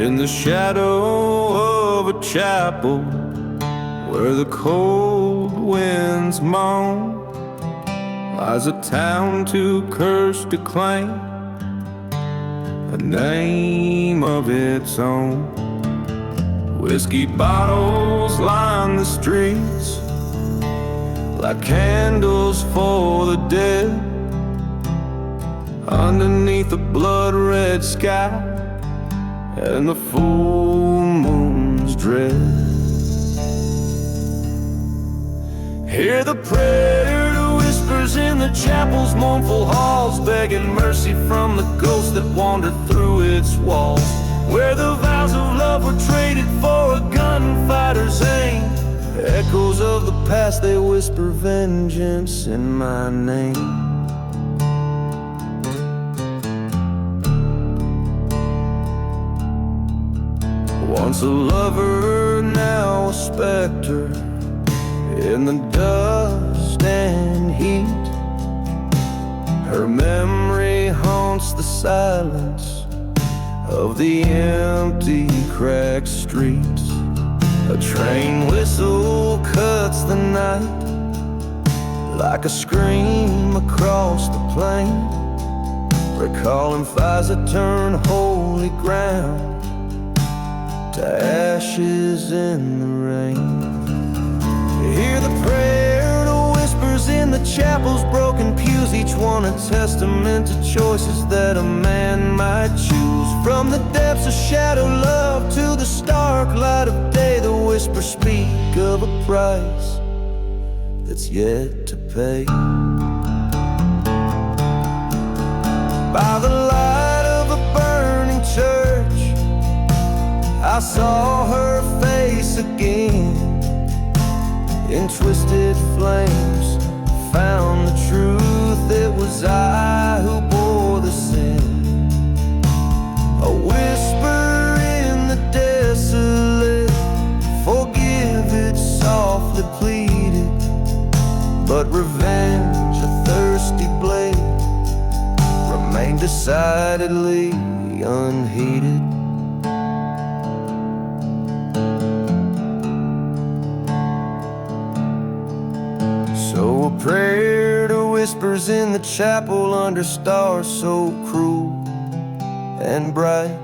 In the shadow of a chapel where the cold winds moan lies a town too cursed to claim a name of its own. Whiskey bottles line the streets like candles for the dead underneath a blood-red sky and the full moon's dread. Hear the prayer to whispers in the chapel's mournful halls, begging mercy from the ghosts that wandered through its walls, where the vows of love were traded for a gunfighter's aim. Echoes of the past, they whisper vengeance in my name. Once a lover, now a specter, in the dust and heat. Her memory haunts the silence of the empty, cracked streets. A train whistle cuts the night like a scream across the plain, recalling fires that turn holy ground to ashes in the rain. Hear the prayer to whispers in the chapel's broken pews, each one a testament to choices that a man might choose. From the depths of shadow love to the stark light of day, the whispers speak of a price that's yet to pay. By the light of a burning church, I saw her face again. In twisted flames, found the truth. It was I who bore the sin. A whisper in the desolate, forgive it softly pleaded, but revenge, a thirsty blade, remained decidedly unheeded. So a prayer to whispers in the chapel under stars so cruel and bright.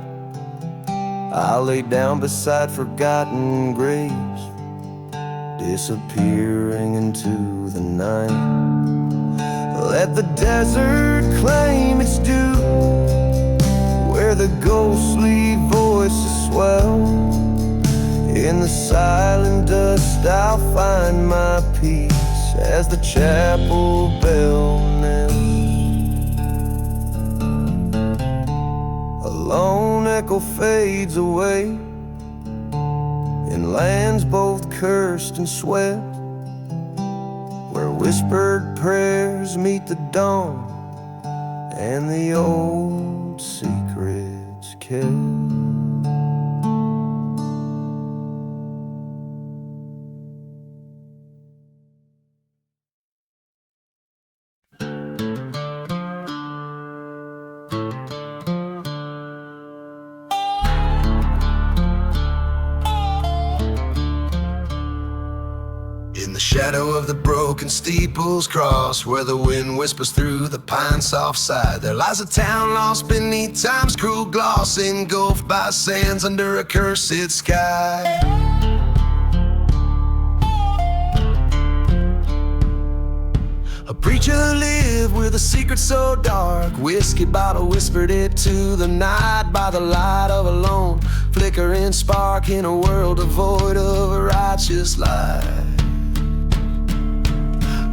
I lay down beside forgotten graves, disappearing into the night. Let the desert claim its due, where the ghostly voices swell. In the silent dust I'll find my peace as the chapel bell knells. A lone echo fades away in lands both cursed and swept, where whispered prayers meet the dawn and the old secrets kept. Shadow of the broken steeples cross, where the wind whispers through the pine's soft side, there lies a town lost beneath time's cruel gloss, engulfed by sands under a cursed sky. A preacher lived with a secret so dark, whiskey bottle whispered it to the night by the light of a lone flickering spark in a world devoid of a righteous light.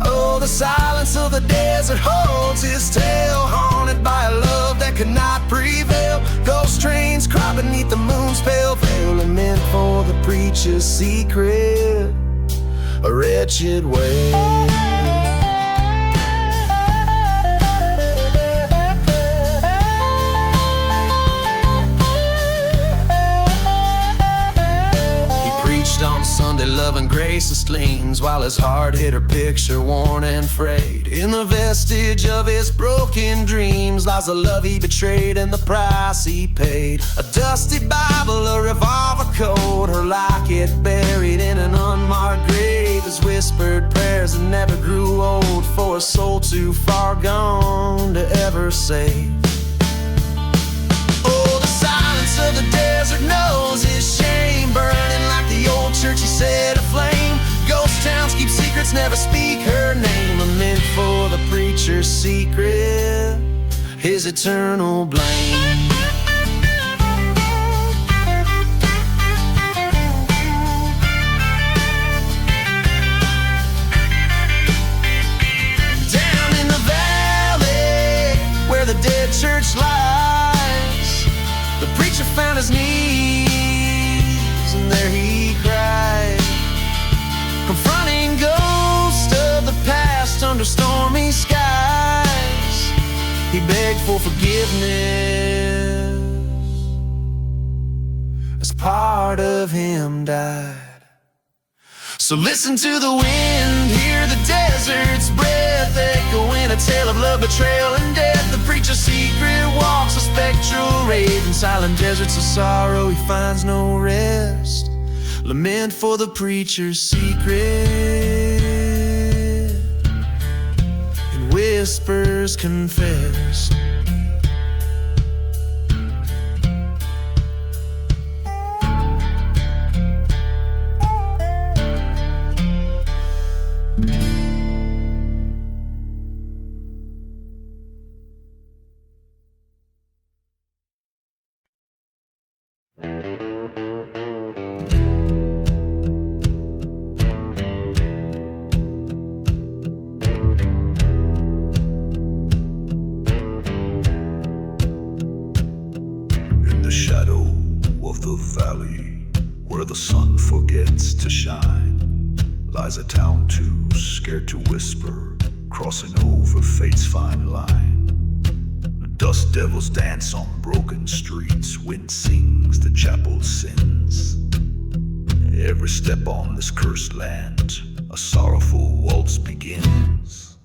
Oh, the silence of the desert holds his tale, haunted by a love that could not prevail. Ghost trains cry beneath the moon's pale veil, lament for the preacher's secret, a wretched way. On Sunday, loving and graceless gleams, while his heart hid her picture worn and frayed. In the vestige of his broken dreams lies the love he betrayed and the price he paid. A dusty Bible, a revolver code, her locket buried in an unmarked grave. His whispered prayers that never grew old, for a soul too far gone to ever save. Oh, the silence of the desert knows his shame, burning like the old church he set aflame. Ghost towns keep secrets, never speak her name. Lament for the preacher's secret, his eternal blame. Down in the valley where the dead church lies, the preacher found his knees, and there he cried, confronting ghosts of the past under stormy skies. He begged for forgiveness as part of him died. So listen to the wind, hear the desert's breath, echoing a tale of love, betrayal, and death. The preacher's secret walks a spectral rave in silent deserts of sorrow. He finds no rest. Lament for the preacher's secret, in whispers confessed. Where the sun forgets to shine lies a town too scared to whisper, crossing over fate's fine line. The dust devils dance on broken streets, wind sings the chapel's sins. Every step on this cursed land, a sorrowful waltz begins.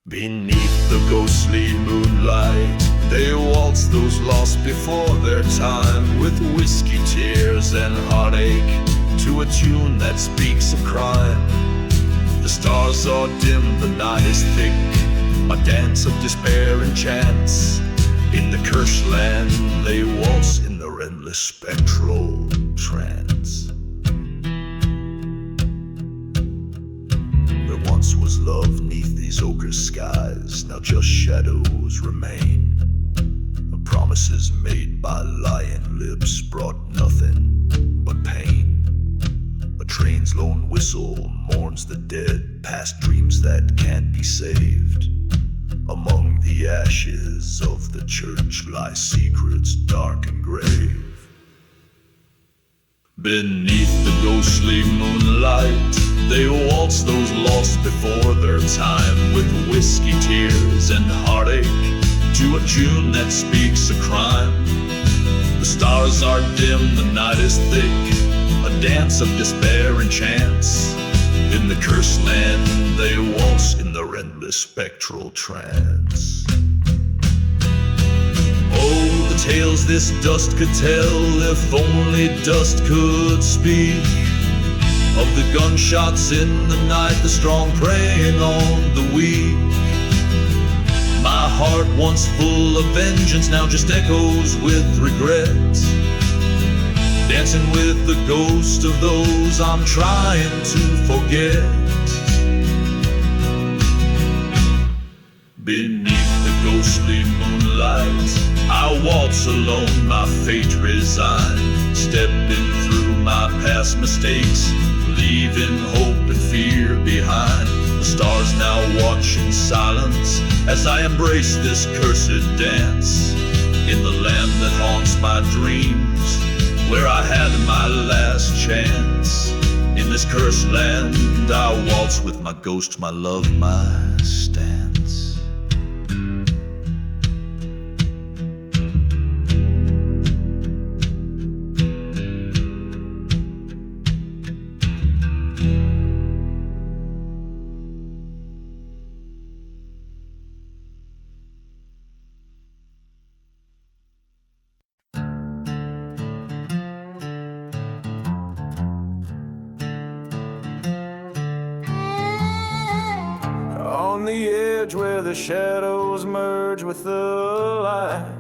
Beneath the ghostly moonlight, they waltz those lost before their time, with whiskey, tears, and heartache, to a tune that speaks of crime. The stars are dim, the night is thick, a dance of despair and chance. In the cursed land, they waltz in their endless spectral trance. There once was love neath these ochre skies, now just shadows remain. Promises made by lying lips brought nothing but pain. A train's lone whistle mourns the dead, past dreams that can't be saved. Among the ashes of the church lie secrets dark and grave. Beneath the ghostly moonlight, they waltz those lost before their time, with whiskey, tears, and heartache, to a tune that speaks of crime. The stars are dim, the night is thick, a dance of despair and chance. In the cursed land, they waltz in their endless spectral trance. Oh, the tales this dust could tell, if only dust could speak. Of the gunshots in the night, the strong preying on the weak. My heart once full of vengeance, now just echoes with regret, dancing with the ghost of those I'm trying to forget. Beneath the ghostly moonlight, I waltz alone, my fate resigned, stepping through my past mistakes, leaving hope and fear behind. The stars now watch in silence as I embrace this cursed dance, in the land that haunts my dreams, where I had my last chance. In this cursed land, I waltz with my ghost, my love, my stance. edge where the shadows merge with the light.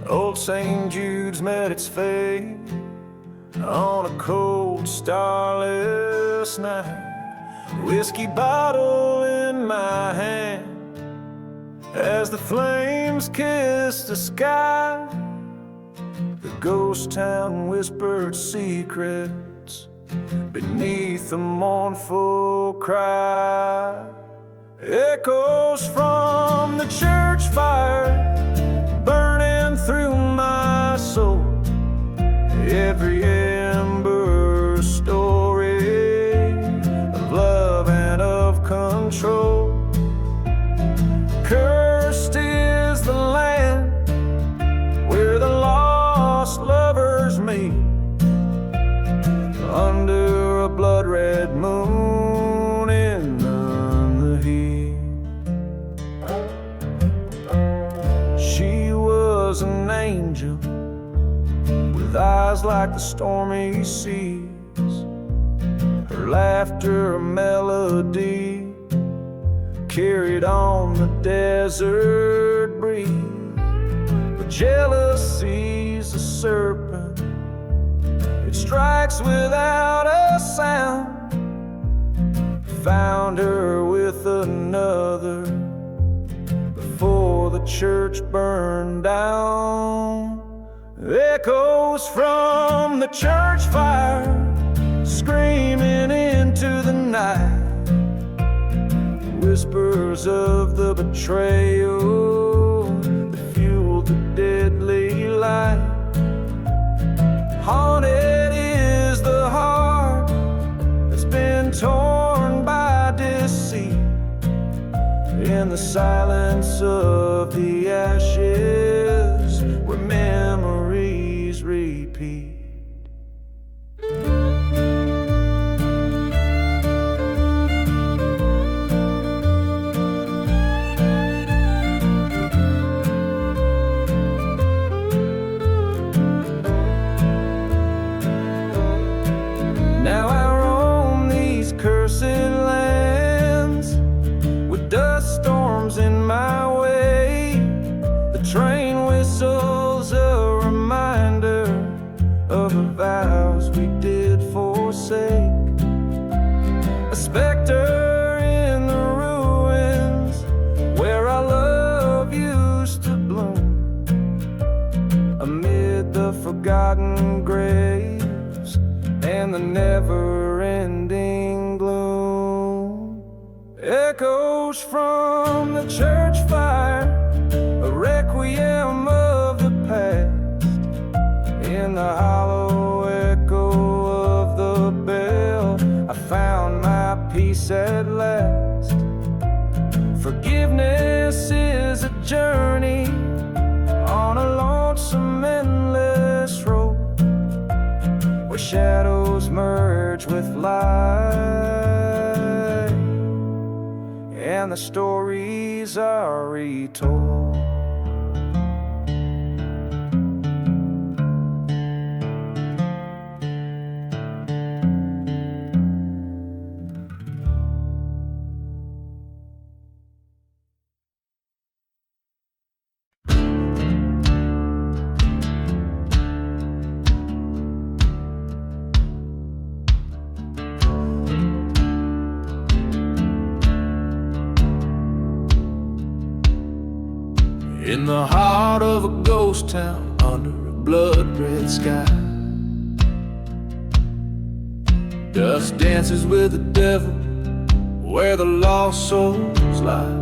Old St. Jude's met its fate on a cold, starless night. Whiskey bottle in my hand as the flames kiss the sky. The ghost town whispered secrets beneath the mournful cry. Echoes from the church fire burning through my soul. Every ember story of love and of control. Cursed is the land where the lost lovers meet under a blood-red moon in the heat. She was an angel with eyes like the stormy seas, her laughter a melody carried on the desert breeze. But jealousy's a serpent, it strikes without a sound. Found her with another before the church burned down. Echoes from the church fire screaming into the night. Whispers of the betrayal that fueled the deadly light. Haunted is the heart that's been torn by deceit. In the silence of the ashes where memories repeat. Now I roam these cursed lands with dust storms in my way. The train whistles a reminder of the vows we did forsake. A specter in the ruins where our love used to bloom. Amid the forgotten graves and the never-ending gloom. Echoes from the church fire, a requiem of the past. In the hollow echo of the bell, I found my peace at last. Forgiveness is a journey on a lonesome, endless road where shadows merge with light and the stories are retold. In the heart of a ghost town under a blood-red sky, dust dances with the devil where the lost souls lie.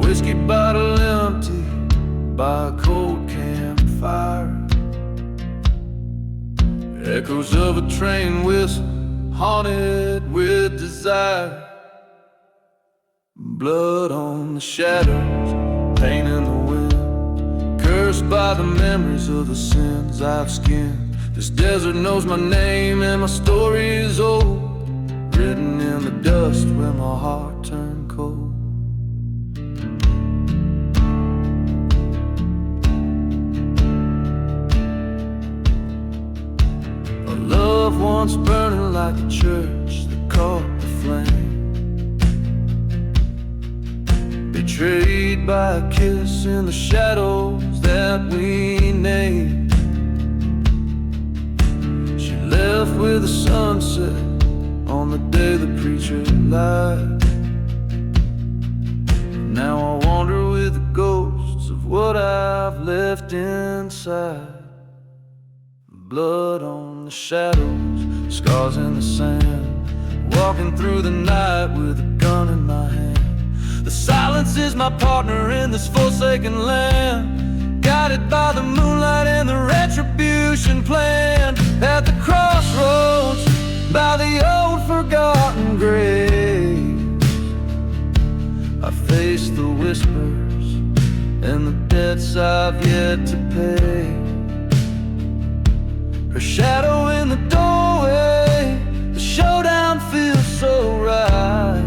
Whiskey bottle empty by a cold campfire. Echoes of a train whistle haunted with desire. Blood on the shadows, pain in the wind, cursed by the memories of the sins I've skinned. This desert knows my name and my story is old, written in the dust where my heart turned cold. A love love once burning like a church that caught the flame, betrayed by a kiss in the shadows that we named. She left with the sunset on the day the preacher lied. Now I wander with the ghosts of what I've left inside. Blood on the shadows, scars in the sand, walking through the night with a gun in my hand. The silence is my partner in this forsaken land, guided by the moonlight and the retribution plan. At the crossroads, by the old forgotten grave, I face the whispers and the debts I've yet to pay. Her shadow in the doorway, the showdown feels so right.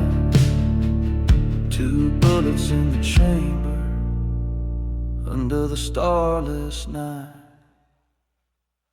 Two bullets in the chamber, under the starless night.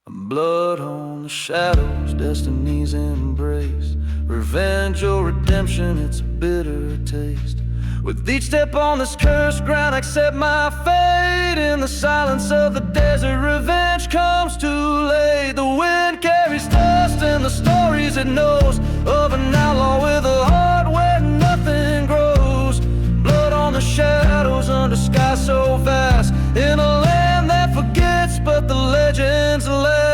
Blood on the shadows, destiny's embrace. Revenge or redemption, it's a bitter taste. With each step on this cursed ground, I accept my fate. In the silence of the desert, revenge comes too late. The wind carries dust and the stories it knows of an outlaw with a heart where nothing grows. Blood on the shadows under sky so vast, in a land that forgets but the legends last.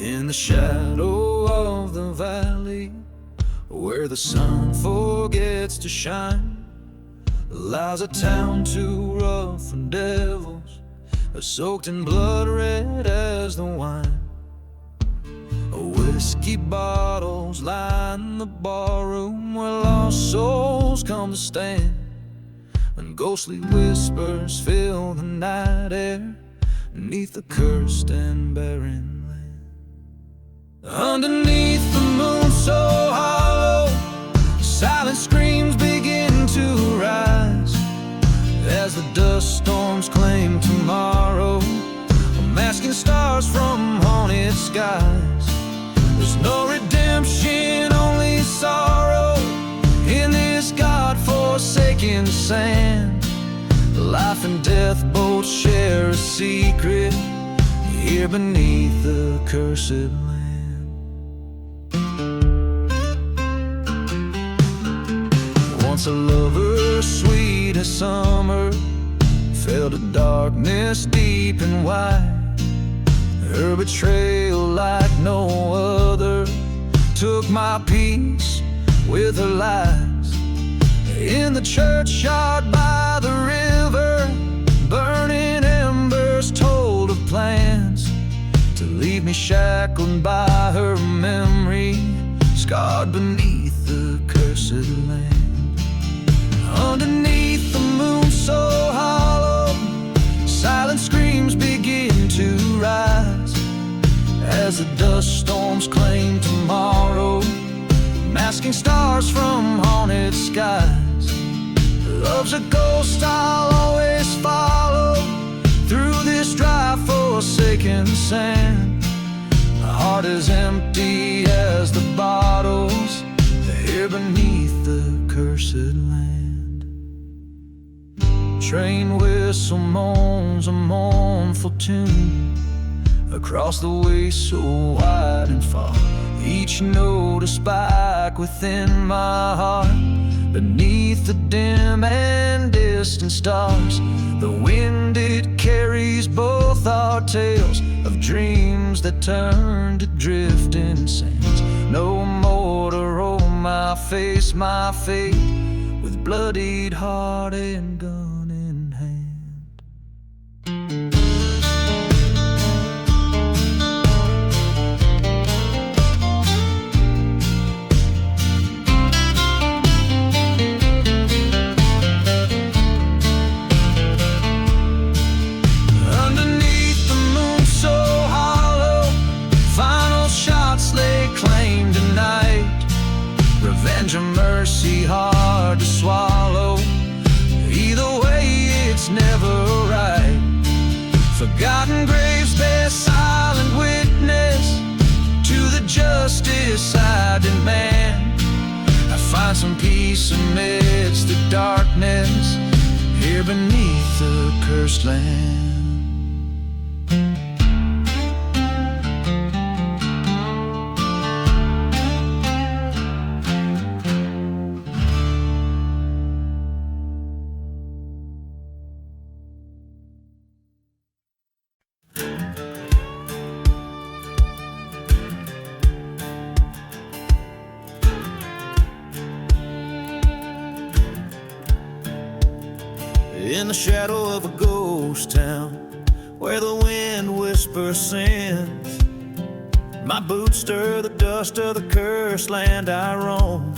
In the shadow of the valley, where the sun forgets to shine, lies a town too rough for devils, soaked in blood red as the wine. Whiskey bottles line the barroom where lost souls come to stand, and ghostly whispers fill the night air neath the cursed and barren. Underneath the moon so hollow, silent screams begin to rise as the dust storms claim tomorrow, masking stars from haunted skies. There's no redemption, only sorrow in this God-forsaken sand. Life and death both share a secret here beneath the cursed land. Once a lover sweet as summer fell to darkness deep and wide. Her betrayal like no other took my peace with her lies. In the churchyard by the river, burning embers told of plans to leave me shackled by her memory, scarred beneath the cursed land. Underneath the moon so hollow, silent screams begin to rise as the dust storms claim tomorrow, masking stars from haunted skies. Love's a ghost I'll always follow through this dry forsaken sand. My heart is empty as the bottles here beneath the cursed land. Train whistle moans a mournful tune across the way so wide and far. Each note a spike within my heart, beneath the dim and distant stars. The wind it carries both our tales of dreams that turn to drifting sands. No more to roll my face, my fate, with bloodied heart and gun in hand. peace amidst the darkness here beneath the cursed land. In the shadow of a ghost town where the wind whispers sins, my boots stir the dust of the cursed land I roam.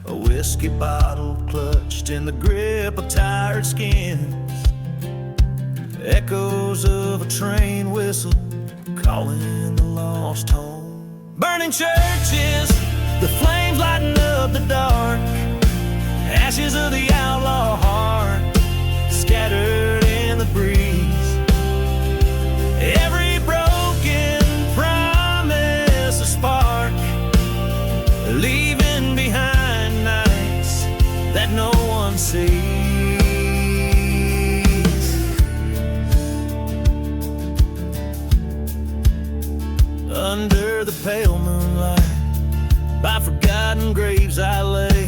A whiskey bottle clutched in the grip of tired skins, echoes of a train whistle calling the lost home. Burning churches, the flames lighting up the dark, ashes of the outlaw heart scattered in the breeze. Every broken promise a spark, leaving behind nights that no one sees. Under the pale moonlight, by forgotten graves I lay,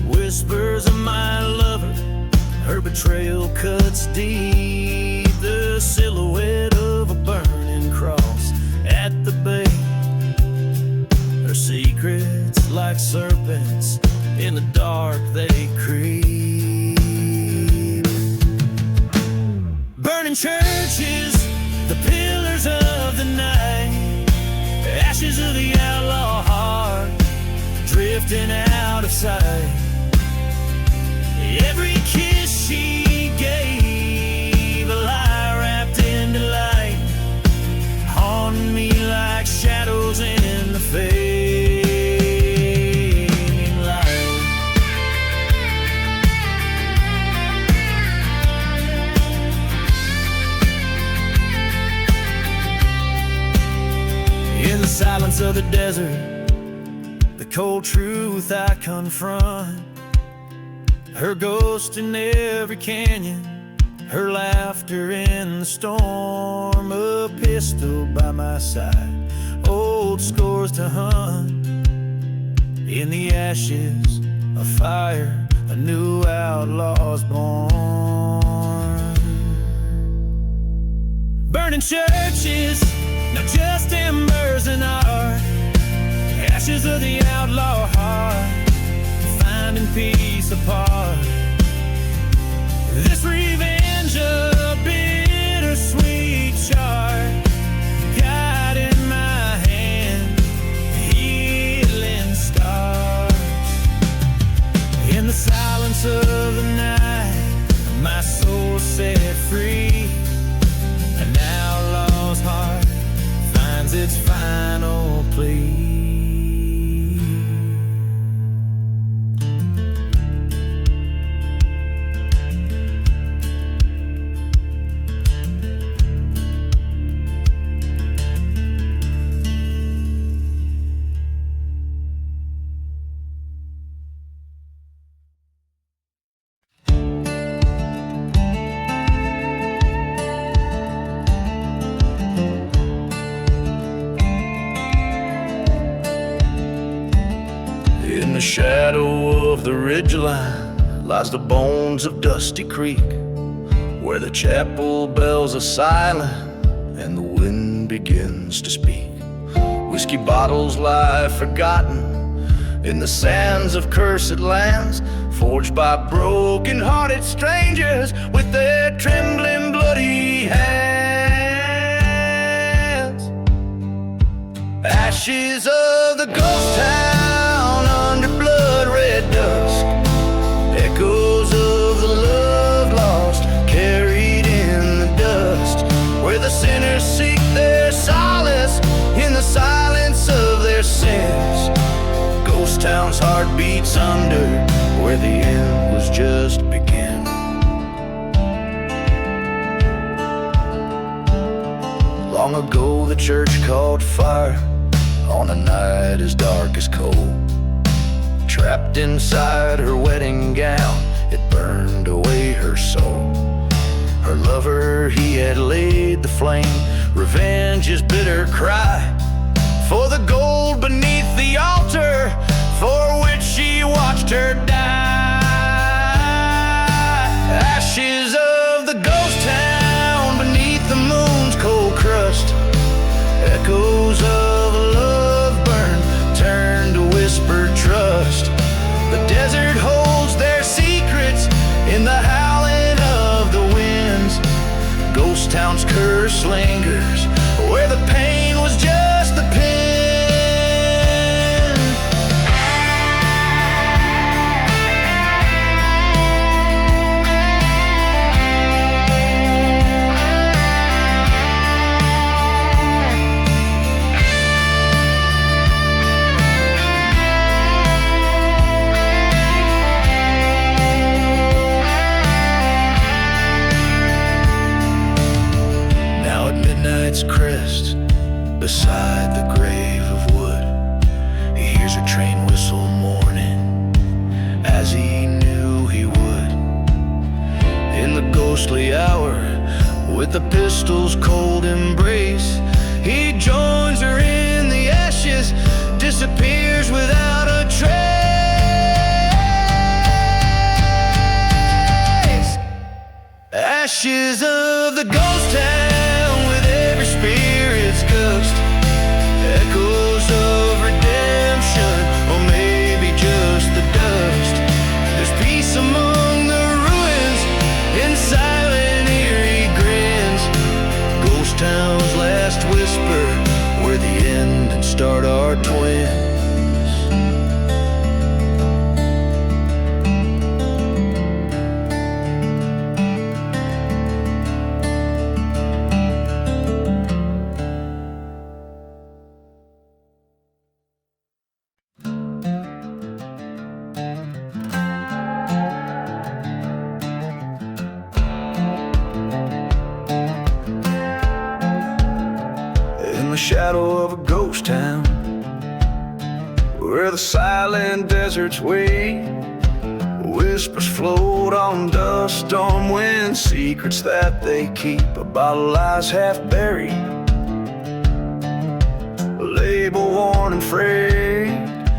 whispers of my lover, her betrayal cuts deep. The silhouette of a burning cross at the bay, her secrets like serpents in the dark they creep. Burning churches, the pillars of the night, ashes of the outlaw heart drifting out of sight. Every kiss she gave, a lie wrapped in delight, haunting me like shadows in the fading light. In the silence of the desert, the cold truth I confront, her ghost in every canyon, her laughter in the storm. A pistol by my side, old scores to hunt. In the ashes of fire, a new outlaw's born. Burning churches, not just embers and art, ashes of the outlaw heart, finding peace apart. This revenge a bittersweet chart, guiding my hand, healing stars. In the silence of the night, my soul set free. An outlaw's heart finds its final plea. In the shadow of the ridgeline lies the bones of Dusty Creek, where the chapel bells are silent and the wind begins to speak. Whiskey bottles lie forgotten in the sands of cursed lands, forged by broken-hearted strangers with their trembling bloody hands. Ashes of the ghost town under blood-red dusk, echoes of the love lost carried in the dust, where the sinners seek their solace in the silence of their sins. Ghost town's heart beats under where the end was just beginning. Long ago the church caught fire on a night as dark as coal. Trapped inside her wedding gown, it burned away her soul. Her lover, he had laid the flame, revenge's bitter cry, for the gold beneath the altar, for which she watched her die. Ashes of the ghost town beneath the moon's cold crust, echoes of a love burn turned to whispered trust. The desert holds their secrets in the howling of the winds. Ghost town's curse lingers where the pain was just the pin. Crest beside the grave of wood, he hears a train whistle mourning as he knew he would. In the ghostly hour, with the pistol's cold embrace, he joins her in the ashes, disappears without a trace. Ashes of the ghost town with every spirit's ghost, echoes of redemption, or maybe just the dust. There's peace among the ruins in silent eerie grins. Ghost town's last whisper, where the end and start are twins. Shadow of a ghost town, where the silent deserts wait, whispers float on dust storm wind, secrets that they keep, a bottle lies half buried, a label worn and frayed,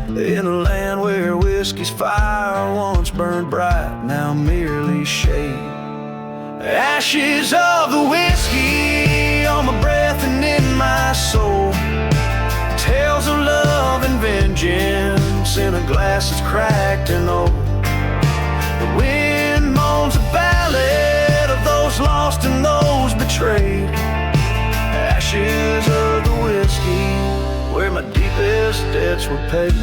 in a land where whiskey's fire once burned bright, now merely shade. Ashes of the whiskey on my breath and in my soul, tales of love and vengeance in a glass that's cracked and old. The wind moans a ballad of those lost and those betrayed. Ashes of the whiskey, where my deepest debts were paid.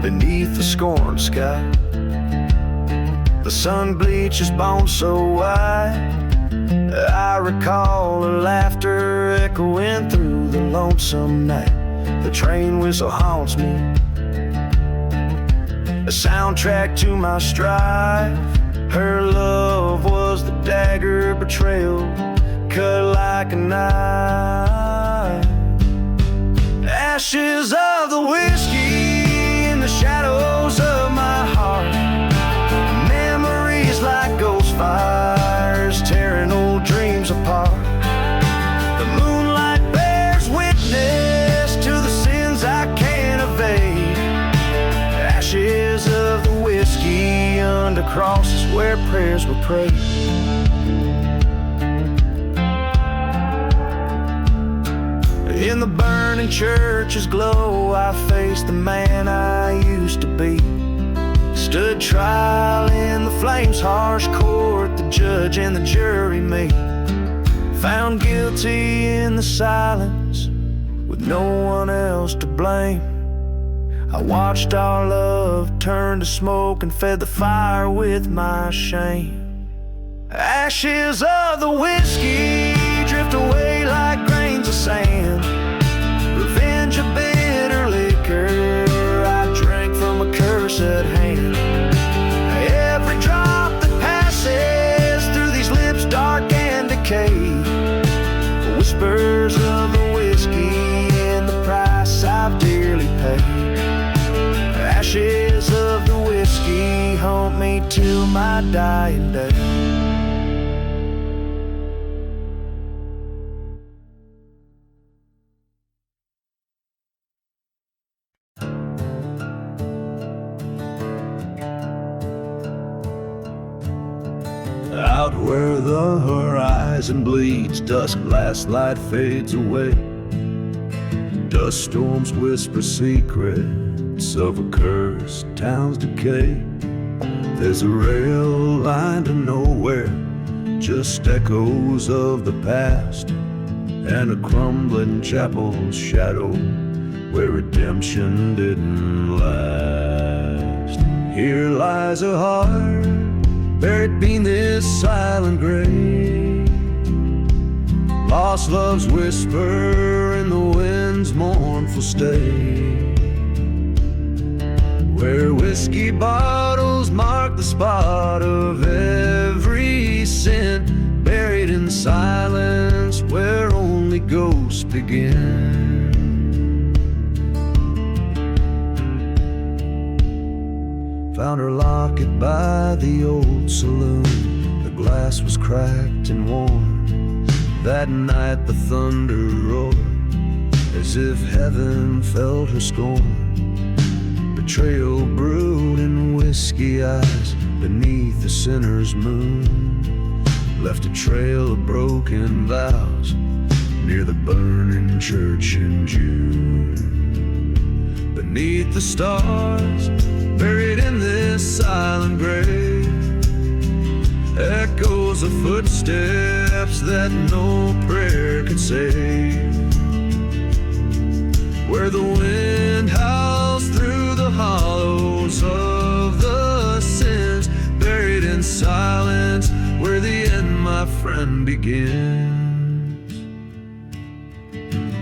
Beneath the scorned sky, the sun bleaches bones so white. I recall her laughter echoing through the lonesome night. The train whistle haunts me, a soundtrack to my strife. Her love was the dagger betrayal, cut like a knife. Ashes of the whiskey in the shadows of my heart, memories like ghost fires tearing old dreams apart. The moonlight bears witness to the sins I can't evade. Ashes of the whiskey under crosses where prayers were prayed. In the burning church's glow, I faced the man I used to be. Stood trial in the flames' harsh court, the judge and the jury me. Found guilty in the silence, with no one else to blame. I watched our love turn to smoke and fed the fire with my shame. Ashes of the whiskey drift away like grains of sand. Revenge a bitter liquor I drank from a cursed hand. Every drop that passes through these lips dark and decayed till my dying day. Out where the horizon bleeds, dusk last light fades away. Dust storms whisper secrets of a cursed town's decay. There's a rail line to nowhere, just echoes of the past, and a crumbling chapel's shadow where redemption didn't last. Here lies a heart buried beneath this silent grave. Lost love's whisper in the wind's mournful stay, where whiskey bottles mark the spot of every sin, buried in silence where only ghosts begin. Found her locket by the old saloon. The glass was cracked and worn. That night the thunder roared, as if heaven felt her scorn. Betrayal brewed in whiskey eyes beneath the sinner's moon, left a trail of broken vows near the burning church in June. Beneath the stars, buried in this silent grave, echoes of footsteps that no prayer could save, where the wind howls through the hollows of the sins, buried in silence where the end, my friend, begins.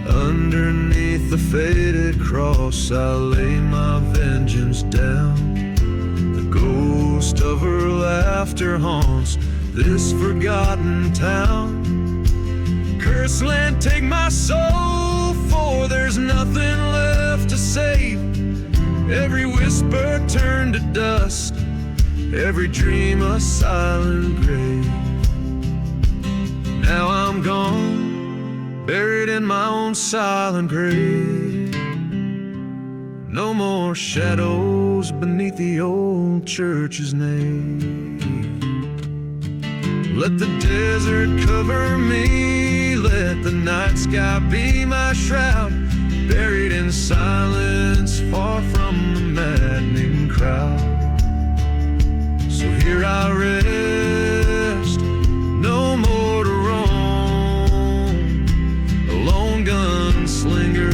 Underneath the faded cross I lay my vengeance down. The ghost of her laughter haunts this forgotten town. Cursed land, take my soul, for there's nothing left to save. Every whisper turned to dust, every dream a silent grave. Now I'm gone, buried in my own silent grave. No more shadows beneath the old church's nave. Let the desert cover me, let the night sky be my shroud, buried in silence far from the maddening crowd. So here I rest, no more to roam, a lone gunslinger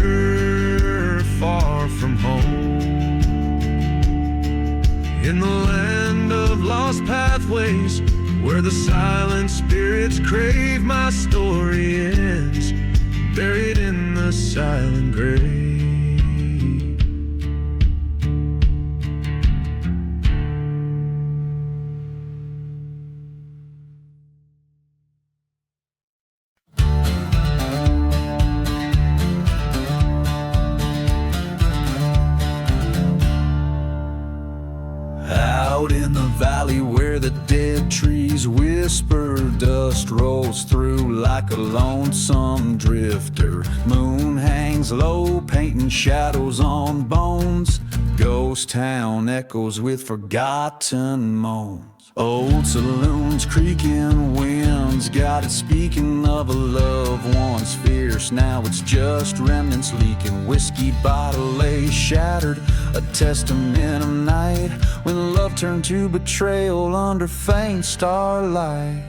far from home. In the land of lost pathways, where the silent spirits crave, my story ends, buried in the silent grave. Out in the valley where the dead trees whisper, dust rolls through like a lonesome drifter. Moon hangs low, painting shadows on bones. Ghost town echoes with forgotten moans. Old saloons creaking, winds got it speaking of a love once fierce. Now it's just remnants leaking. Whiskey bottle lay shattered, a testament of night when love turned to betrayal under faint starlight.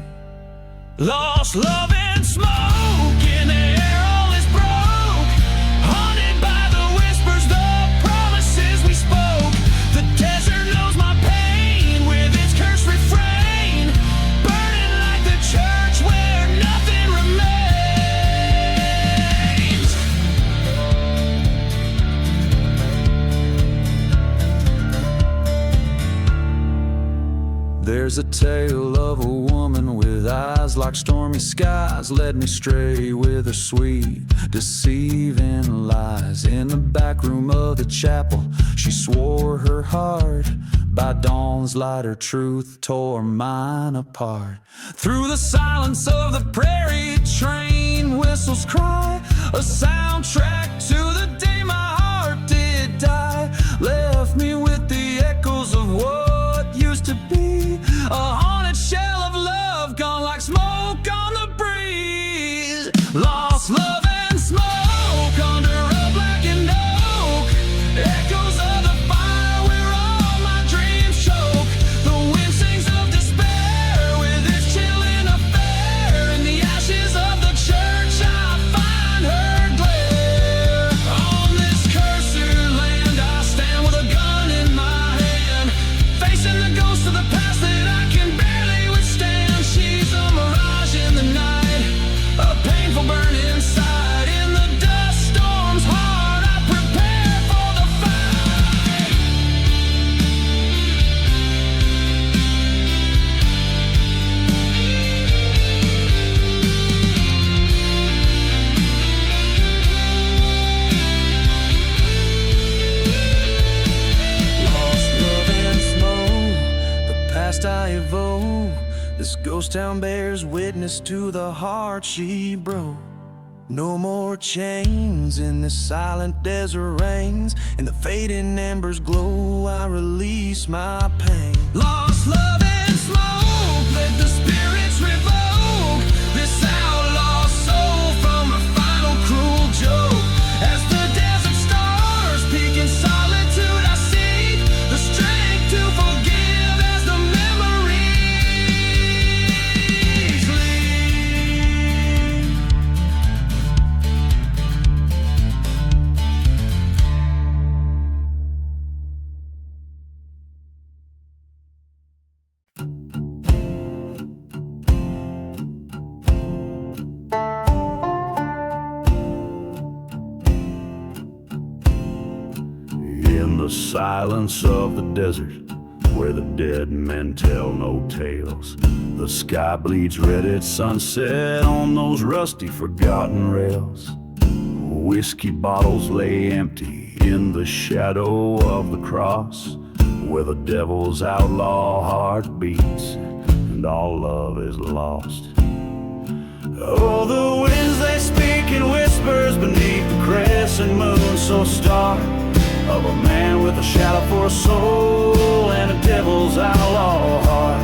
Lost love and smoke in the air, all is broke. Haunted by the whispers, the promises we spoke. The desert knows my pain with its cursed refrain, burning like the church where nothing remains. There's a tale of a woman with eyes like stormy skies, led me stray with her sweet, deceiving lies. In the back room of the chapel, she swore her heart by dawn's light her truth tore mine apart. Through the silence of the prairie, train whistles cry, a soundtrack to the day my heart did die. Left me with the echoes of what used to be, a haunted shell of love gone like smoke on the breeze. Lost love and smoke under a blackened oak, echoes of the fire where all my dreams choke. The wind sings of despair with its chilling affair. In the ashes of the church I find her glare. On this cursed land I stand with a gun in my hand, facing the ghost of the past that I can barely withstand. She's a mirage in the night, a painful burn inside. In the dust storm's heart I prepare for the fight. Lost love and smoke, the past I evoke. This ghost town bears witness to the heart she broke. No more chains in this silent desert rains. In the fading embers glow I release my pain. Lost love and smoke, let the spirits revoke this outlaw soul from her final cruel joke. As the desert stars peak in solitude I seek the strength to forgive as the memories leave. In the silence of the desert, where the dead men tell no tales, the sky bleeds red at sunset on those rusty, forgotten rails. Whiskey bottles lay empty in the shadow of the cross, where the devil's outlaw heart beats and all love is lost. Oh, the winds they speak in whispers beneath the crescent moon so stark, of a man with a shadow for a soul and a devil's outlaw heart.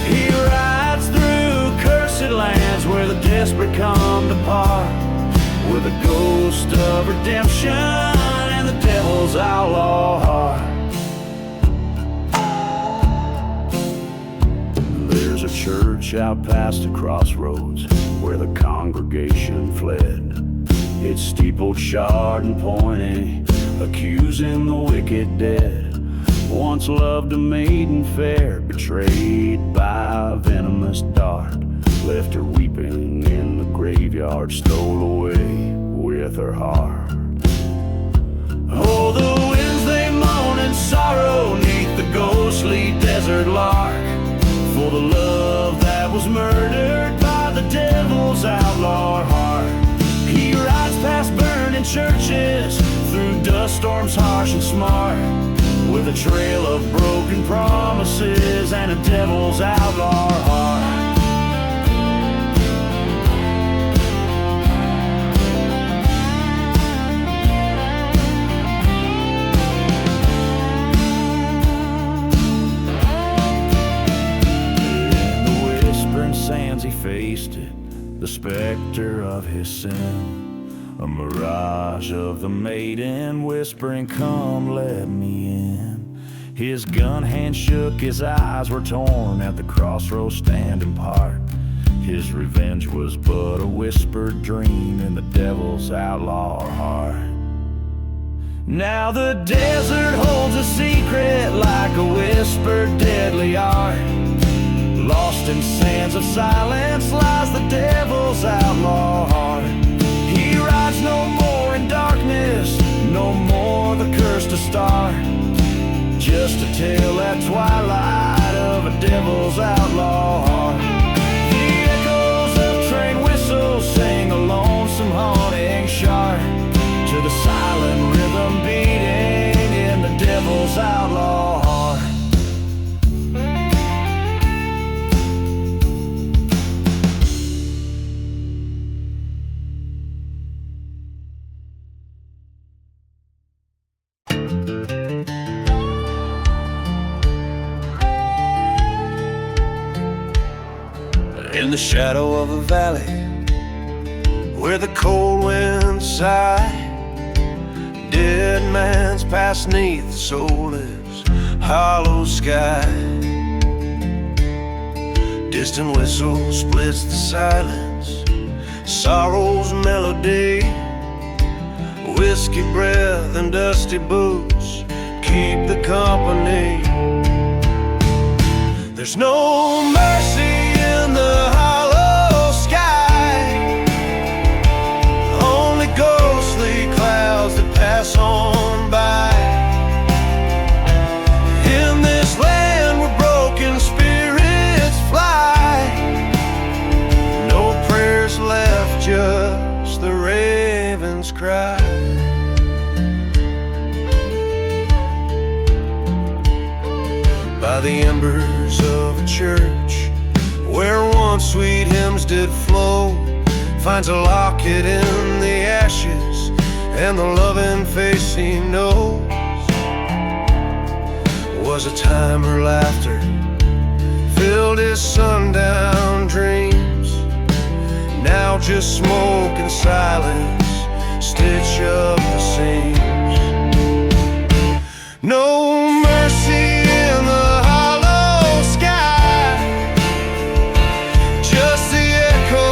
He rides through cursed lands where the desperate come to part, with a ghost of redemption and the devil's outlaw heart. There's a church out past the crossroads where the congregation fled, its steeple charred and pointing, accusing the wicked dead. Once loved a maiden fair, betrayed by a venomous dart, left her weeping in the graveyard, stole away with her heart. Oh, the winds they moan in sorrow neath the ghostly desert lark, for the love that was murdered by the devil's outlaw heart. He rides past burning churches, through dust storms harsh and smart, with a trail of broken promises and a devil's outlaw heart. In the whispering sands he faced it, the specter of his sin, a mirage of the maiden whispering, "Come, let me in." His gun hand shook, his eyes were torn at the crossroads standing part. His revenge was but a whispered dream in the devil's outlaw heart. Now the desert holds a secret like a whispered deadly art. Lost in sands of silence lies the devil's outlaw heart. He rides no more in darkness, no more the curse to start, just to tell that twilight of a devil's outlaw heart. The echoes of train whistles sing a lonesome haunting chart, to the silent rhythm beating in the devil's outlaw heart. In the shadow of a valley where the cold winds sigh, dead man's passed 'neath the soulless hollow sky. Distant whistle splits the silence, sorrow's melody. Whiskey breath and dusty boots keep the company. There's no mercy in the hollow sky, only ghostly clouds that pass on by. In this land where broken spirits fly, no prayers left, just the raven's cry. By the embers of a church where once sweet hymns did flow, finds a locket in the ashes and the loving face he knows. Was a time her laughter filled his sundown dreams. Now just smoke and silence stitch up the seams. No mercy in the hollow sky, just the echo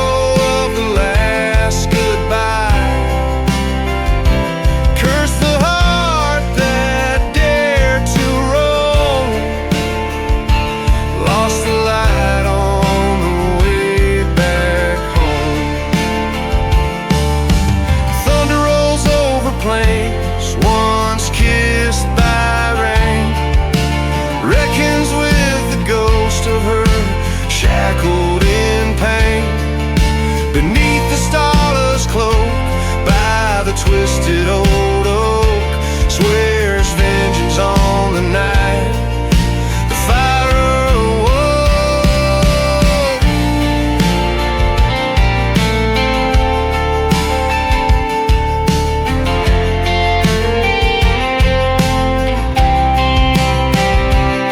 of the last goodbye. Curse the heart that dared to roam, lost the light on the way back home. Thunder rolls over plains once kissed by rain, reckons with the ghost of her shackled in pain. Beneath the starless cloak by the twisted old oak, swears vengeance on the night the fire awoke.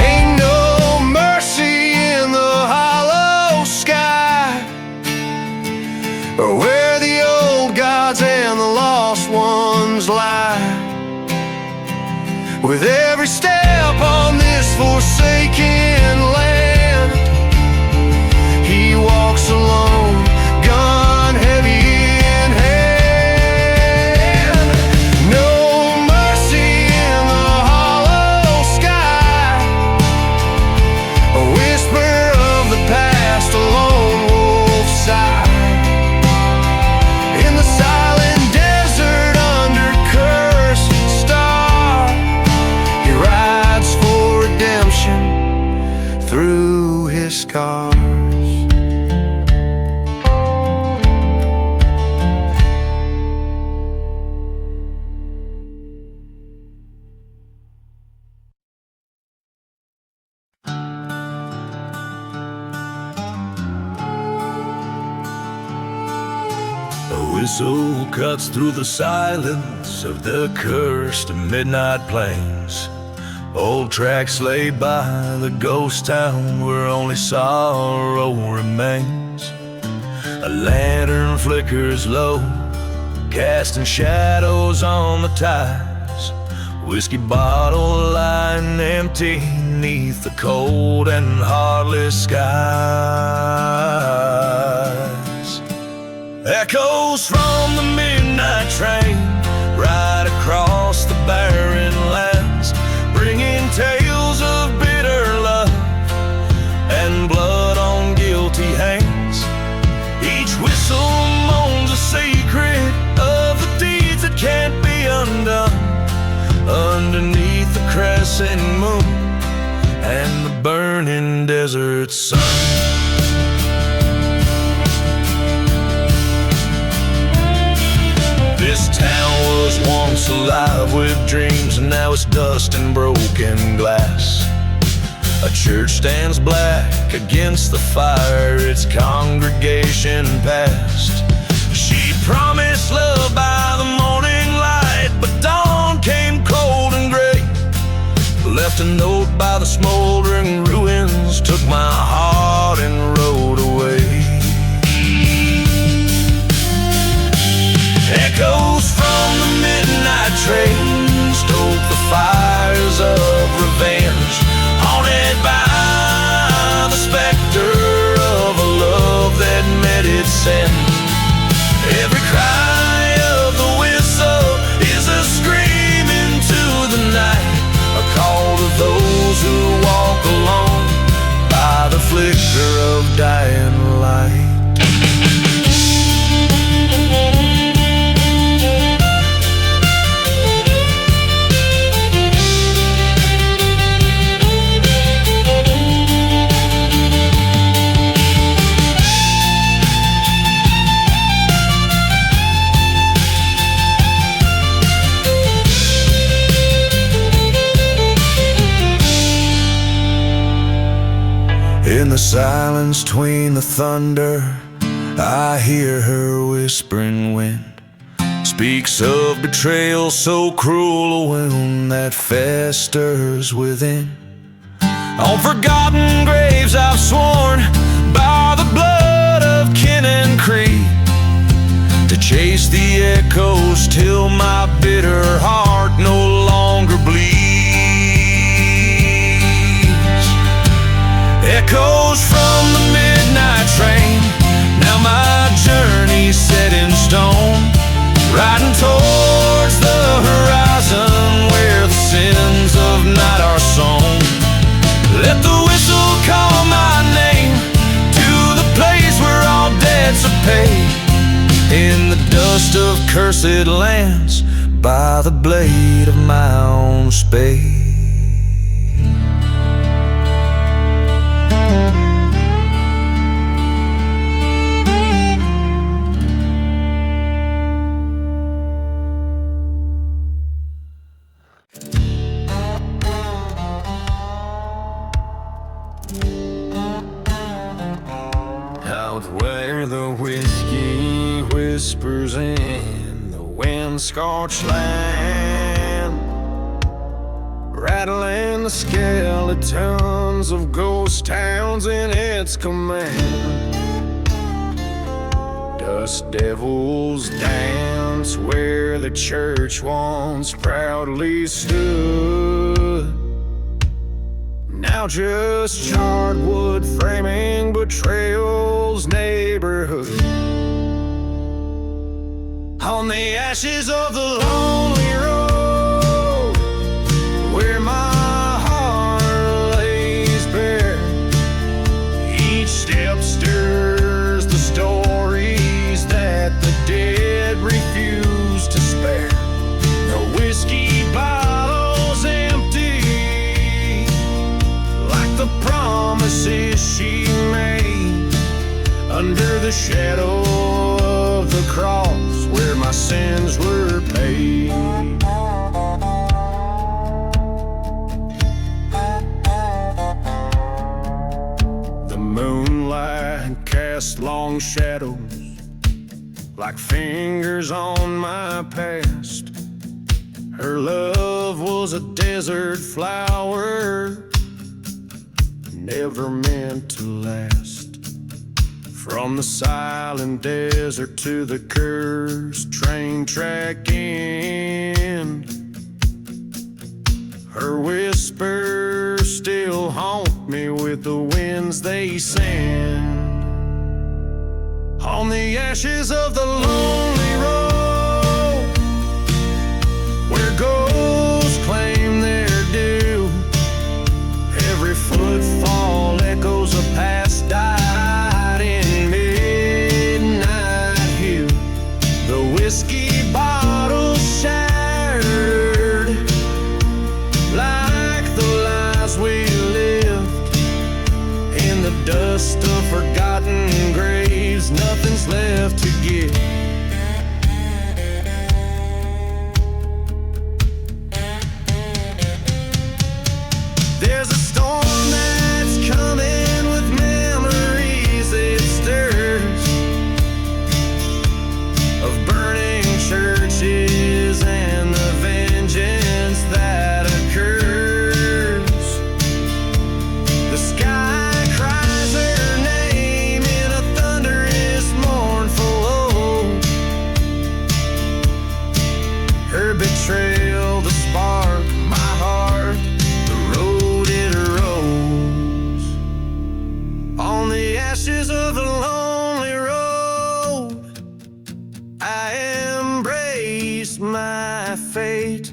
Ain't no mercy in the hollow sky, or where the old gods and the lost ones lie. With every step on this forsaken land, he walks alone, gun heavy in hand. No mercy in the hollow sky, a whisper of the past, a lone wolf sigh. In the silent desert under cursed star, he rides for redemption through his scars. A whistle cuts through the silence of the cursed midnight plains. Old tracks laid by the ghost town where only sorrow remains. A lantern flickers low, casting shadows on the ties. Whiskey bottle lying empty neath the cold and heartless skies. Echoes from the midnight train right across the barren lands, bringing tales of bitter love and blood on guilty hands. Each whistle moans a secret of the deeds that can't be undone, underneath the crescent moon and the burning desert sun. This town was once alive with dreams, and now it's dust and broken glass. A church stands black against the fire, its congregation past. She promised love by the morning light, but dawn came cold and gray. Left a note by the smoldering ruins, took my heart and rode away. In the silence between the thunder, I hear her whispering wind speaks of betrayal so cruel, a wound that festers within. On forgotten graves I've sworn by the blood of kin and creed to chase the echoes till my bitter heart no longer bleeds. Echoes from the midnight train, now my journey's set in stone, riding towards the horizon where the sins of night are sown. Let the whistle call my name to the place where all debts are paid, in the dust of cursed lands by the blade of my own spade. Out where the whiskey whispers in the wind-scorched land, rattling the skeletons of ghost towns in its command. Dust devils dance where the church once proudly stood, now just charred wood framing betrayal's neighborhood. On the ashes of the lonely road, where my heart lays bare, each step stirs the stories that the dead refuse to spare. The whiskey bottle's empty, like the promises she made, under the shadow of the cross where my sins were paid. The moonlight cast long shadows like fingers on my past. Her love was a desert flower, never meant to last. From the silent desert to the cursed train track end, her whispers still haunt me with the winds they send. On the ashes of the lonely road, where ghosts claim their due, every footfall echoes a past died in midnight hue. The whiskey bottle shattered like the lives we lived, in the dust of forgotten graves, nothing's left to give. There's a storm that's coming with memories it stirs, of burning churches and the vengeance that occurs. The sky cries her name in a thunderous mournful ode. Her betrayal, the spark, my heart, the road it arose. On the ashes of the lonely road, I embrace my fate,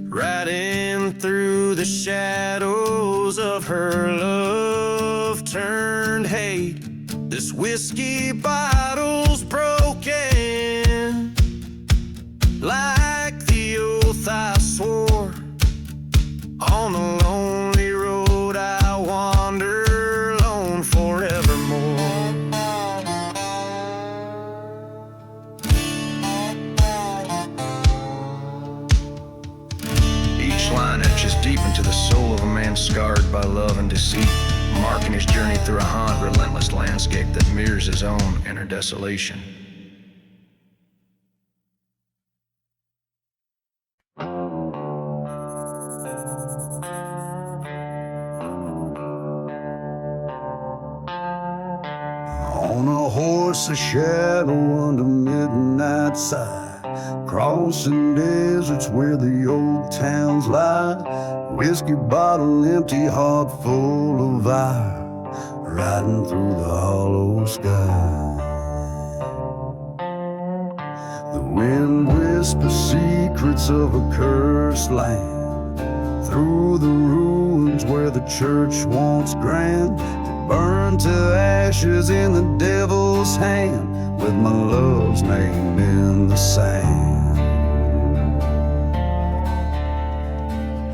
riding through the shadows of her love turned hate. This whiskey bottle's broken, like the oath I swore. On the lonely road I wander alone forevermore. Each line etches deep into the soul of a man scarred by love and deceit, marking his journey through a relentless landscape that mirrors his own inner desolation. On a horse, a shadow under midnight side, crossing deserts where the old towns lie. Whiskey bottle empty, heart full of fire, riding through the hollow sky. The wind whispers secrets of a cursed land, through the ruins where the church once grand, burned to ashes in the devil's hand, with my love's name in the sand.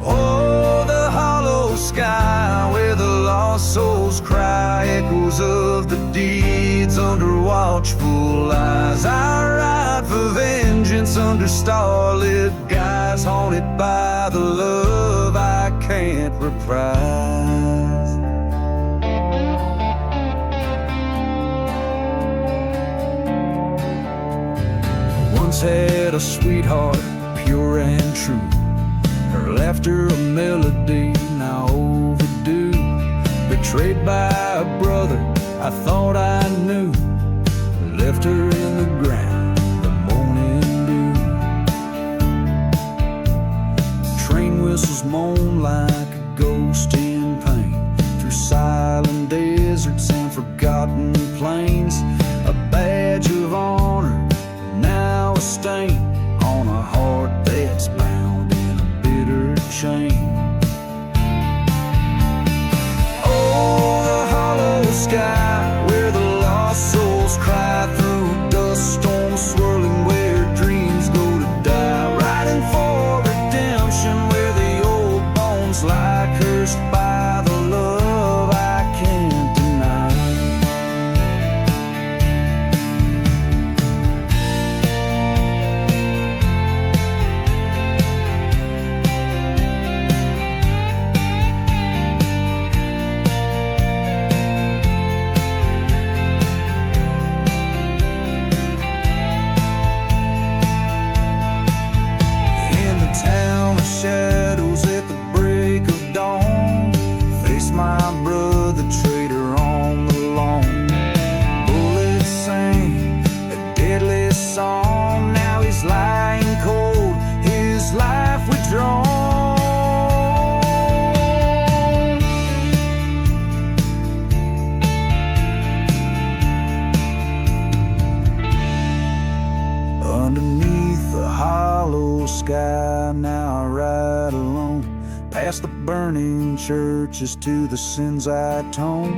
Oh, the hollow sky where the lost souls cry, echoes of the deeds under watchful eyes. I ride for vengeance under starlit skies, haunted by the love I can't reprise. Had a sweetheart, pure and true, her laughter a melody now overdue. Betrayed by a brother I thought I knew, left her in the ground, the morning dew. Train whistles moan like a ghost in pain, through silent deserts and forgotten plains. A badge of honor, now a stain on a heart that's bound in a bitter chain. Oh, the hollow sky where the lost souls cry, through dust storms swirling where dreams go to die. Riding for redemption where the old bones lie, cursed by the love I can't deny. Shadows at the break of dawn, face my brother traitor on the lawn. Bullets sang a deadly song, now he's lying cold, his life withdrawn. Underneath the hollow sky now I ride alone, past the burning churches to the sins I atone.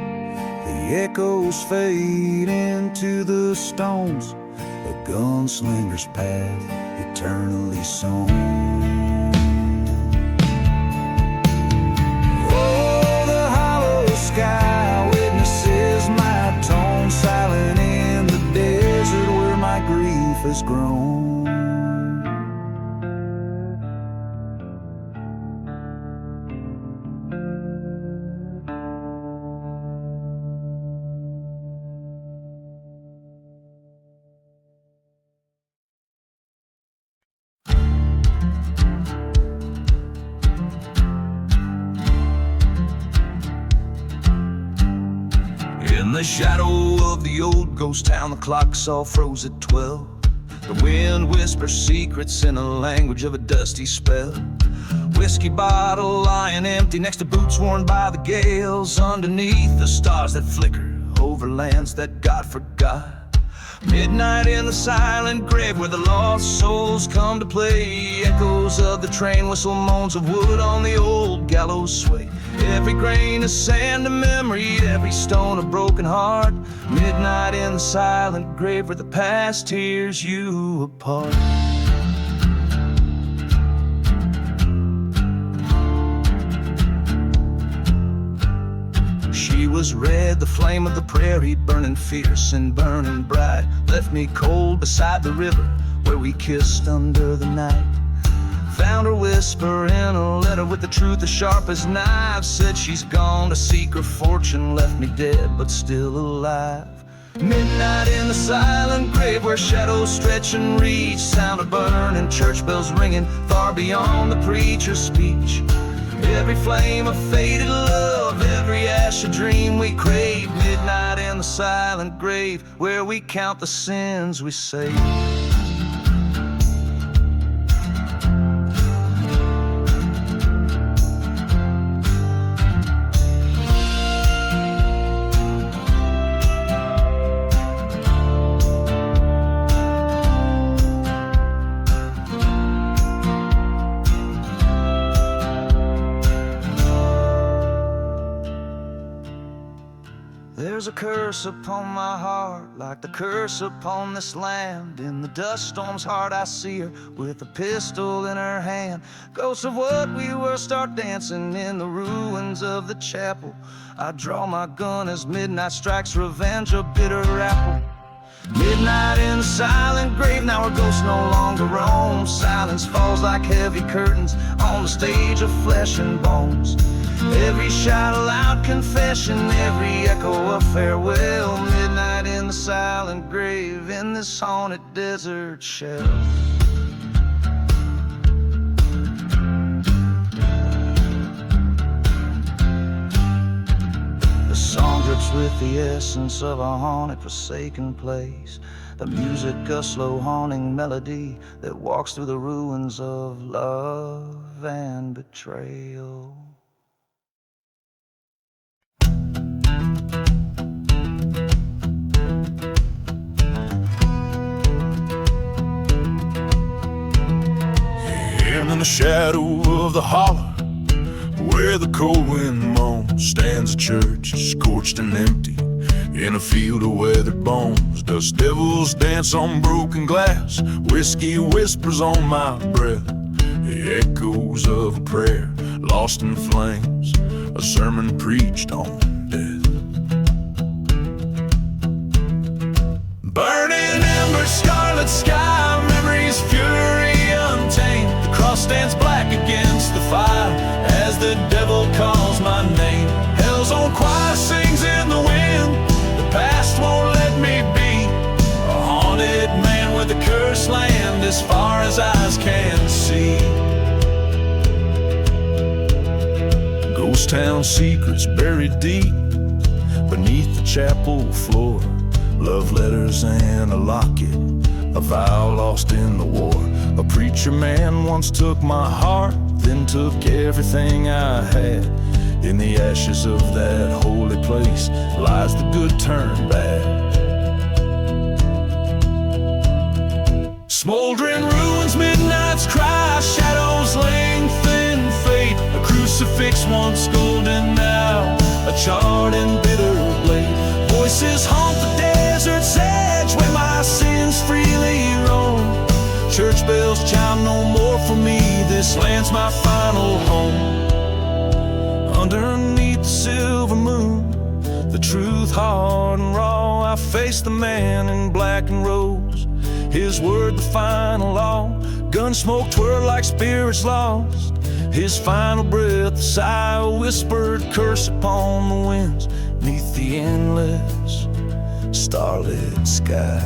The echoes fade into the stones, a gunslinger's path eternally sown. Oh, the hollow sky witnesses my tone, silent in the desert where my grief has grown. In the shadow of the old ghost town, the clocks all froze at 12. The wind whispers secrets in the language of a dusty spell. Whiskey bottle lying empty next to boots worn by the gales, underneath the stars that flicker over lands that God forgot. Midnight in the silent grave where the lost souls come to play. Echoes of the train whistle, moans of wood on the old gallows sway. Every grain of sand a memory, every stone a broken heart. Midnight in the silent grave where the past tears you apart. She was red, the flame of the prairie, burning fierce and burning bright. Left me cold beside the river where we kissed under the night. Found her whisper in a letter with the truth as sharp as knives. Said she's gone to seek her fortune, left me dead but still alive. Midnight in the silent grave where shadows stretch and reach. Sound of burning church bells ringing far beyond the preacher's speech. Every flame of faded love, every ash a dream we crave. Midnight in the silent grave where we count the sins we save. There's a curse upon my heart, like the curse upon this land. In the dust storm's heart I see her, with a pistol in her hand. Ghosts of what we were start dancing in the ruins of the chapel. I draw my gun as midnight strikes, revenge a bitter apple. Midnight in the silent grave, now our ghosts no longer roam. Silence falls like heavy curtains on the stage of flesh and bones. Every shout a loud confession, every echo a farewell. Midnight in the silent grave, in this haunted desert shell. The song drips with the essence of a haunted, forsaken place. The music, a slow haunting melody that walks through the ruins of love and betrayal. In the shadow of the hollow, where the cold wind moans, stands a church, scorched and empty, in a field of weathered bones. Dust devils dance on broken glass, whiskey whispers on my breath, the echoes of a prayer lost in flames, a sermon preached on death. Burning embers, scarlet sky, memories, fury untamed. The cross stands black against the fire as the devil calls my name. Hell's own choir sings in the wind, the past won't let me be. A haunted man with a cursed land as far as eyes can see. Ghost town secrets buried deep beneath the chapel floor. Love letters and a locket, a vow lost in the war. A preacher man once took my heart, then took everything I had. In the ashes of that holy place lies the good turn bad. Smoldering ruins, midnight's cry, shadows lengthen fate. A crucifix once golden, now a charred and bitter blade. Voices haunt the desert's edge where my sins freely roam. Church bells chime no more for me, this land's my final home. Underneath the silver moon, the truth hard and raw, I face the man in black and rose, his word the final law. Gunsmoke twirl like spirits lost, his final breath a sigh, a whispered curse upon the winds neath the endless starlit sky.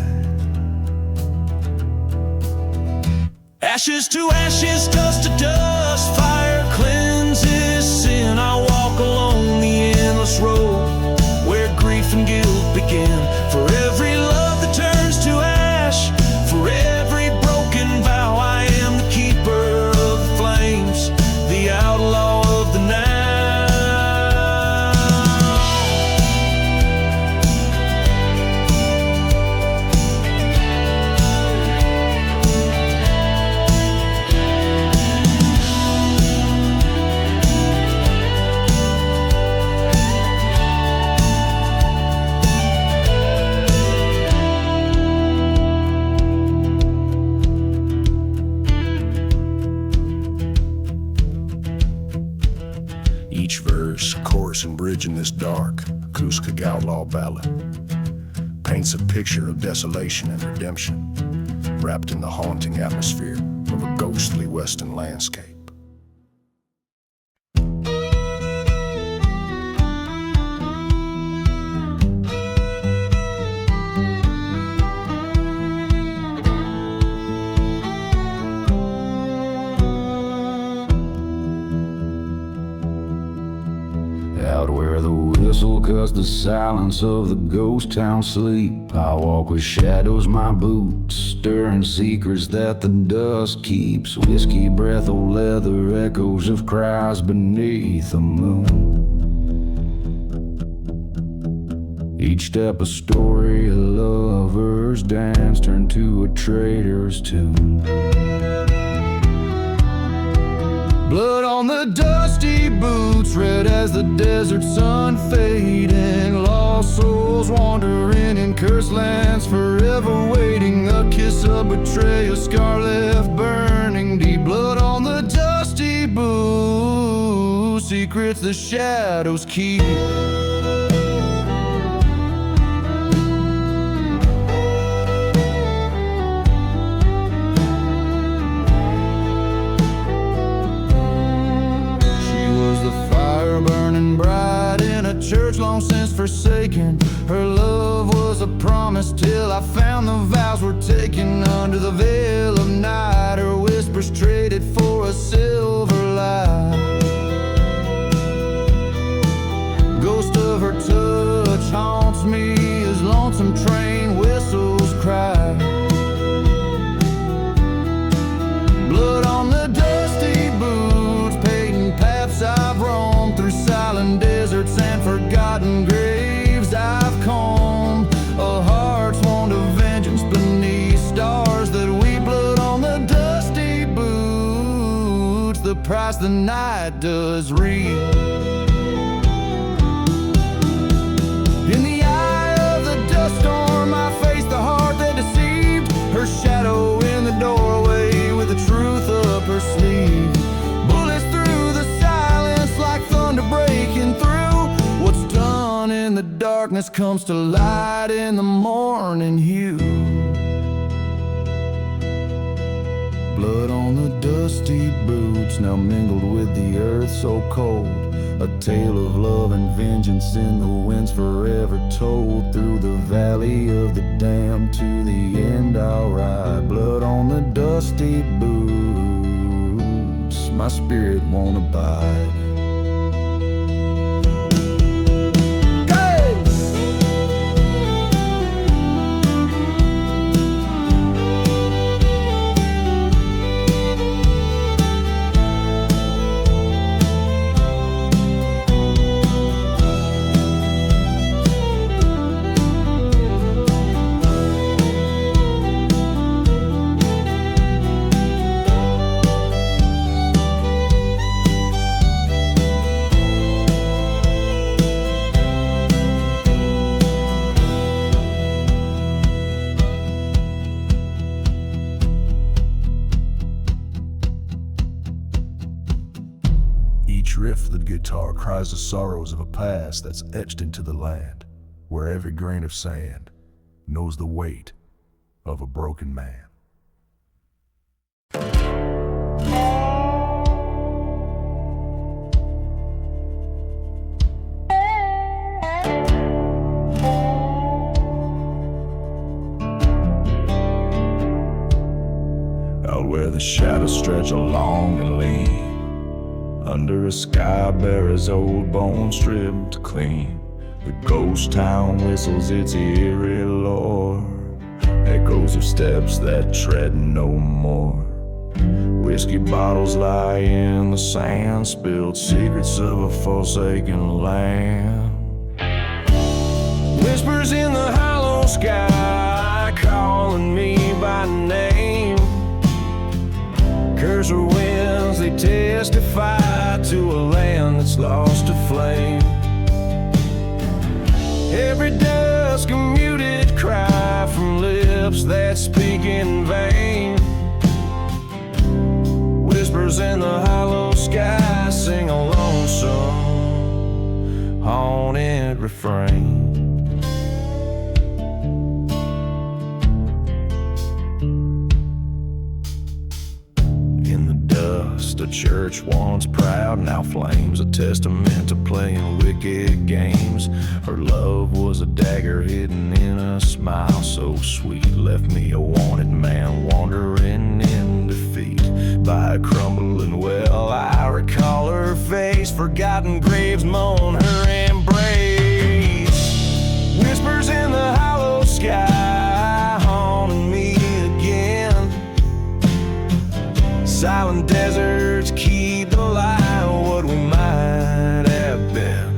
Ashes to ashes, dust to dust, fire cleanses sin. I walk along the endless road where grief and guilt begin. For every love that turns to ash, for every broken vow, I am the keeper of the flames, the outlaw of the night. Each verse, chorus, and bridge in this dark, acoustic outlaw ballad paints a picture of desolation and redemption, wrapped in the haunting atmosphere of of a ghostly western landscape. Out where the whistle cuts the silence of the ghost town sleep, I walk with shadows, my boots, stirring secrets that the dust keeps. Whiskey breath of leather, echoes of cries beneath the moon. Each step a story, a lover's dance turned to a traitor's tune. Blood on the dusty boots, red as the desert sun fading. Lost souls wandering in cursed lands, forever waiting. A kiss, a betrayal, scar left burning deep. Blood on the dusty boots, secrets the shadows keep. Burning bright in a church long since forsaken. Her love was a promise till I found the vows were taken. Under the veil of night, her whispers traded for a silver light. Ghost of her touch haunts me as lonesome train whistles cry. Blood on the dusty boots, paving paths I've roamed through silent deserts and forgotten graves I've combed. A heart's wound of vengeance beneath stars that weep. Blood on the dusty boots, the price the night does reap. In the eye of the dust storm, I face the heart that deceived. Her shadow in the doorway with the truth up her sleeve. Bullets through the silence like thunder breaking through. What's done in the darkness comes to light in the morning hue. Blood on the dusty boots, now mingled with the earth so cold. A tale of love and vengeance in the winds forever told. Through the valley of the damned to the end I'll ride. Blood on the dusty boots, my spirit won't abide. Each riff of the guitar cries the sorrows of a past that's etched into the land, where every grain of sand knows the weight of a broken man. Out where the shadows stretch along and lean, under a sky bare as old bones stripped clean, the ghost town whistles its eerie lore. Echoes of steps that tread no more. Whiskey bottles lie in the sand, spilled secrets of a forsaken land. Whispers in the hollow sky, calling me by name. Curse her winds, they testify to a land that's lost to flame. Every dusk a muted cry from lips that speak in vain. Whispers in the hollow sky sing a lonesome, haunted refrain. church once proud now flames, a testament to playing wicked games. Her love was a dagger hidden in a smile so sweet, left me a wanted man wandering in defeat by a crumbling well. I recall her face, forgotten graves moan her embrace. Whispers in the hollow sky haunting me again. Silent deserts keep alive what we might have been.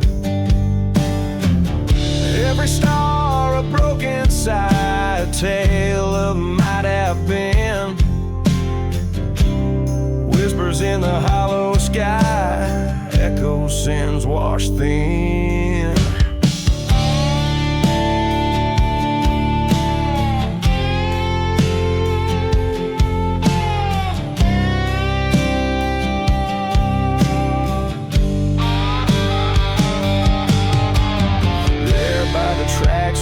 Every star a broken sigh, a tale of might have been. Whispers in the hollow sky, echo sins washed thin.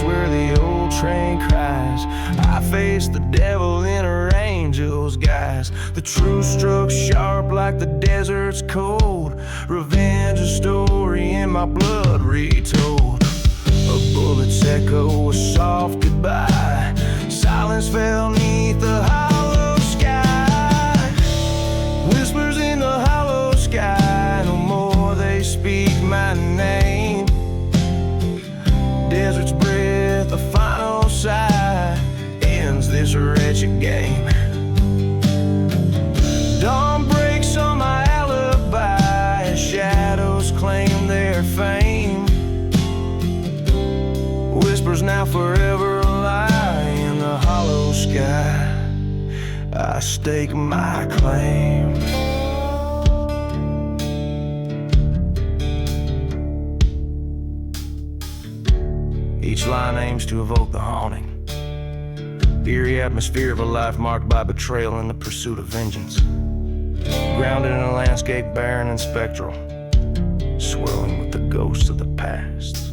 Where the old train cries, I face the devil in her angel's guise. The truth struck sharp like the desert's cold. Revenge, a story in my blood retold. A bullet's echo, a soft goodbye. Silence fell neath the hollow sky. Whispers in the hollow sky, no more they speak my name. Desert's breath, the final sigh, ends this wretched game. Dawn breaks on my alibi, shadows claim their fame. Whispers now forever lie in the hollow sky, I stake my claim. Each line aims to evoke the haunting, eerie atmosphere of a life marked by betrayal and the pursuit of vengeance. Grounded in a landscape barren and spectral, swirling with the ghosts of the past.